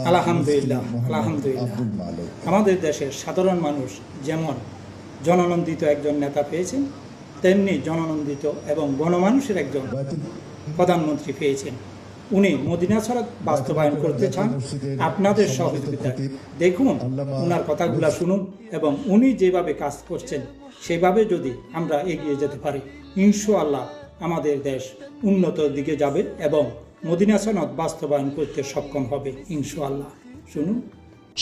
আলহামদুলিল্লাহ আলহামদুলিল্লাহ আমাদের দেশের সাধারণ মানুষ যেমন জননন্দিত একজন নেতা পেয়েছেন, তেমনি জননন্দিত এবং গণমানুষের একজন প্রধানমন্ত্রী পেয়েছেন। উনি মদিনা শরৎ বাস্তবায়ন করতে চান আপনাদের সহযোগিতায়। দেখুন, ওনার কথাগুলো শুনুন এবং উনি যেভাবে কাজ করছেন সেভাবে যদি আমরা এগিয়ে যেতে পারি, ইনশাআল্লাহ আমাদের দেশ উন্নতির দিকে যাবে এবং মদিনা সনদ বাস্তবায়ন করতে সক্ষম হবে ইনশাআল্লাহ। শুনুন,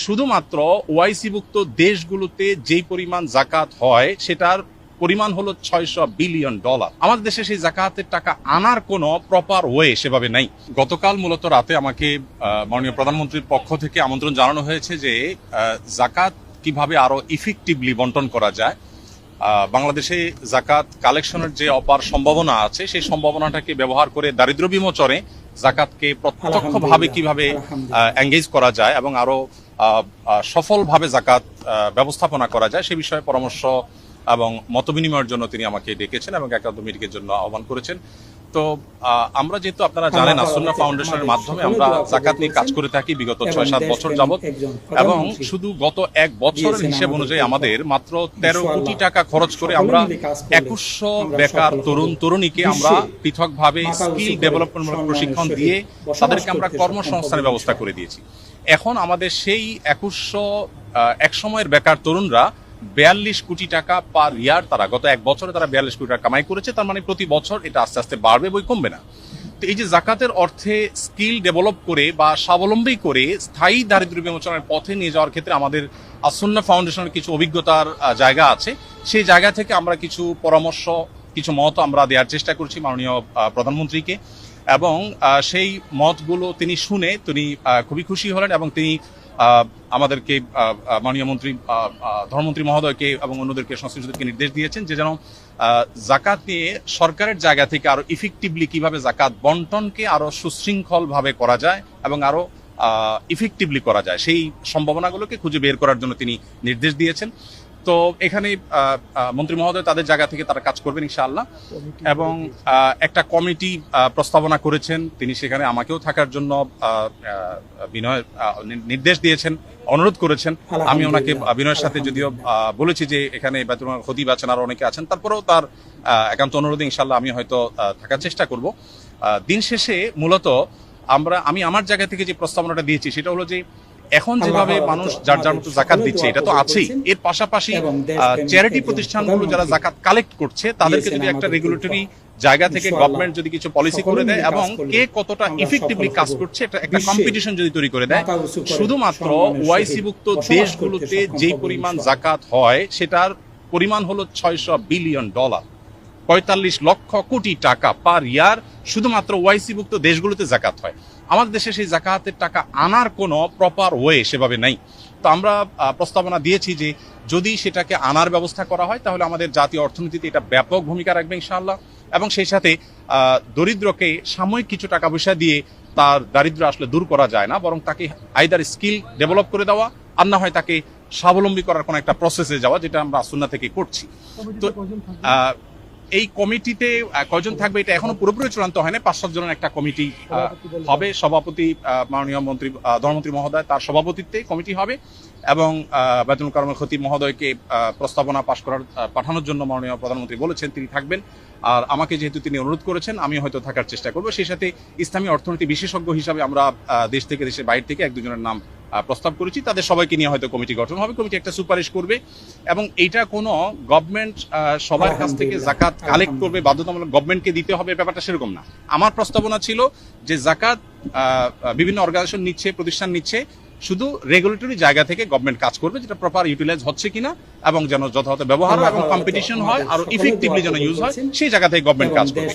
শুধুমাত্র ওআইসিভুক্ত দেশগুলোতে যেই পরিমাণ জাকাত হয় সেটার পরিমাণ হলো $600 বিলিয়ন। আমাদের দেশে সেই জাকাতের টাকা আনার কোনো প্রপার ওয়ে সেভাবে নাই। গতকাল মূলত রাতে আমাকে মাননীয় প্রধানমন্ত্রীর পক্ষ থেকে আমন্ত্রণ জানানো হয়েছে যে জাকাত কিভাবে আরো ইফেক্টিভলি বন্টন করা যায়। বাংলাদেশে জাকাত কালেকশনের যে অপার সম্ভাবনা আছে সেই সম্ভাবনাটাকে ব্যবহার করে দারিদ্র বিমোচনে জাকাতকে প্রত্যক্ষভাবে কিভাবে এঙ্গেজ করা যায় এবং আরো সফলভাবে জাকাত ব্যবস্থাপনা করা যায় সে বিষয়ে পরামর্শ এবং মতবিনিময়ের জন্য তিনি আমাকে ডেকেছেন এবং একান্ত মিটিংয়ের জন্য আহ্বান করেছেন। তো আমরা যেহেতু আপনারা জানেন আসুন্নাহ ফাউন্ডেশনের মাধ্যমে আমরা জাকাত নিয়ে কাজ করে থাকি বিগত 6-7 বছর যাবত, এবং শুধু গত এক বছরের হিসেব অনুযায়ী আমাদের মাত্র 13 কোটি টাকা খরচ করে আমরা 2100 বেকার তরুণ তরুণীকে আমরা পৃথকভাবে স্কিল ডেভেলপমেন্ট প্রশিক্ষণ দিয়ে তাদেরকে আমরা কর্মসংস্থানের ব্যবস্থা করে দিয়েছি। এখন আমাদের সেই 2100 এক সময়ের বেকার তরুণরা 42 কোটি টাকা পার ইয়ার, তারা গত এক বছরে তারা 42 কোটি টাকা কামাই করেছে। তার মানে প্রতি বছর এটা আস্তে আস্তে বাড়বে, বই কমবে না। তো এই যে জাকাতের অর্থে স্কিল ডেভেলপ করে বা স্বাবলম্বী করে স্থায়ী দারিদ্র্য বিমোচনের পথে নিয়ে যাওয়ার ক্ষেত্রে আমাদের আসুন্নাহ ফাউন্ডেশনের কিছু অভিজ্ঞতার জায়গা আছে। সেই জায়গা থেকে আমরা কিছু পরামর্শ, কিছু মত আমরা দেওয়ার চেষ্টা করছি মাননীয় প্রধানমন্ত্রীকে, এবং সেই মতগুলো তিনি শুনে তিনি খুবই খুশি হলেন এবং তিনি আমাদেরকে মাননীয় মন্ত্রী ধর্মমন্ত্রী মহোদয়কে এবং অন্যদেরকে সংশ্লিষ্টদেরকে নির্দেশ দিয়েছেন যে যেন জাকাত নিয়ে সরকারের জায়গা থেকে আরো ইফেক্টিভলি কিভাবে জাকাত বন্টনকে আরো সুশৃঙ্খল ভাবে করা যায় এবং আরো ইফেক্টিভলি করা যায় সেই সম্ভাবনাগুলোকে খুঁজে বের করার জন্য তিনি নির্দেশ দিয়েছেন। তো এখানে মন্ত্রী মহোদয় তাদের জায়গা থেকে তারা কাজ করবেন ইনশাআল্লাহ, এবং একটা কমিটি প্রস্তাবনা করেছেন। তিনি সেখানে আমাকেও থাকার জন্য নির্দেশ দিয়েছেন, অনুরোধ করেছেন। আমি ওনাকে বিনয়ের সাথে যদিও বলেছি যে এখানে বাইতুল মাল খতিব আছেন, আর অনেকে আছেন, তারপরেও তার একান্ত অনুরোধে ইনশাআল্লাহ আমি হয়তো থাকার চেষ্টা করব। দিন শেষে মূলত আমি আমার জায়গা থেকে যে প্রস্তাবনাটা দিয়েছি সেটা হলো যে এখন যেভাবে মানুষ যার যার মতো জাকাত দিচ্ছে এটা তো আছেই, এর পাশাপাশি চ্যারিটি প্রতিষ্ঠানগুলো যারা জাকাত কালেক্ট করছে তাদেরকে যদি একটা রেগুলেটরি জায়গা থেকে গভর্নমেন্ট যদি কিছু পলিসি করে দেয় এবং কে কতটা ইফেক্টিভলি কাজ করছে একটা কম্পিটিশন যদি তৈরি করে দেয়, শুধুমাত্র ওআইসিভুক্ত দেশগুলোতে যেই পরিমাণ জাকাত হয় সেটার পরিমাণ হলো $600 বিলিয়ন, 45 লক্ষ কোটি টাকা পার ইয়ার শুধুমাত্র ওআইসিভুক্ত দেশগুলোতে জাকাত হয়। আমাদের দেশে সেই জাকাতের টাকা আনার কোনো প্রপার ওয়ে সেভাবে নাই। তো আমরা প্রস্তাবনা দিয়েছি যে যদি সেটাকে আনার ব্যবস্থা করা হয় তাহলে আমাদের জাতীয় অর্থনীতিতে এটা ব্যাপক ভূমিকা রাখবে ইনশাআল্লাহ, এবং সেই সাথে দরিদ্রকে সাময়িক কিছু টাকা পয়সা দিয়ে তার দারিদ্র আসলে দূর করা যায় না, বরং তাকে আইদার স্কিল ডেভেলপ করে দেওয়া আর না হয় তাকে স্বাবলম্বী করার কোনো একটা প্রসেসে যাওয়া, যেটা আমরা আসুন্নাহ থেকে করছি। তো এই কমিটিতে কয়জন থাকবে এটা এখনো পুরোপুরি চূড়ান্ত হয় না। 5-7 জনের একটা কমিটি হবে। সভাপতি মাননীয় মন্ত্রী ধর্মমন্ত্রী মহোদয়, তার সভাপতিত্বে কমিটি হবে, এবং বাইতুল মুকাররমের খতিব মহোদয়কে প্রস্তাবনা পাঠানোর জন্য মাননীয় প্রধানমন্ত্রী বলেছেন তিনি থাকবেন। আর আমাকে যেহেতু তিনি অনুরোধ করেছেন আমি হয়তো থাকার চেষ্টা করব। সেই সাথে ইসলামী অর্থনীতি বিশেষজ্ঞ হিসাবে আমরা দেশ থেকে দেশের বাইরে থেকে 1-2 জনের নাম প্রস্তাব করেছি। তাদের সবাইকে নিয়ে হয়তো কমিটি গঠন হবে, কমিটি একটা সুপারিশ করবে, এবং এইটা কোনো গভর্নমেন্ট সবার কাছ থেকে জাকাত কালেক্ট করবে বাধ্যতামূলক গভর্নমেন্টকে দিতে হবে ব্যাপারটা সেরকম না। আমার প্রস্তাবনা ছিল যে জাকাত বিভিন্ন অর্গানাইজেশন নিচ্ছে, প্রতিষ্ঠান নিচ্ছে, শুধু রেগুলেটরি জায়গা থেকে গভর্নমেন্ট কাজ করবে, যেটা প্রপার ইউটিলাইজ হচ্ছে কিনা এবং যেন যথাযথ ব্যবহার এবং কম্পিটিশন হয় আর ইফেক্টিভলি যেন ইউজ হয় সেই জায়গা থেকে গভর্নমেন্ট কাজ করবে।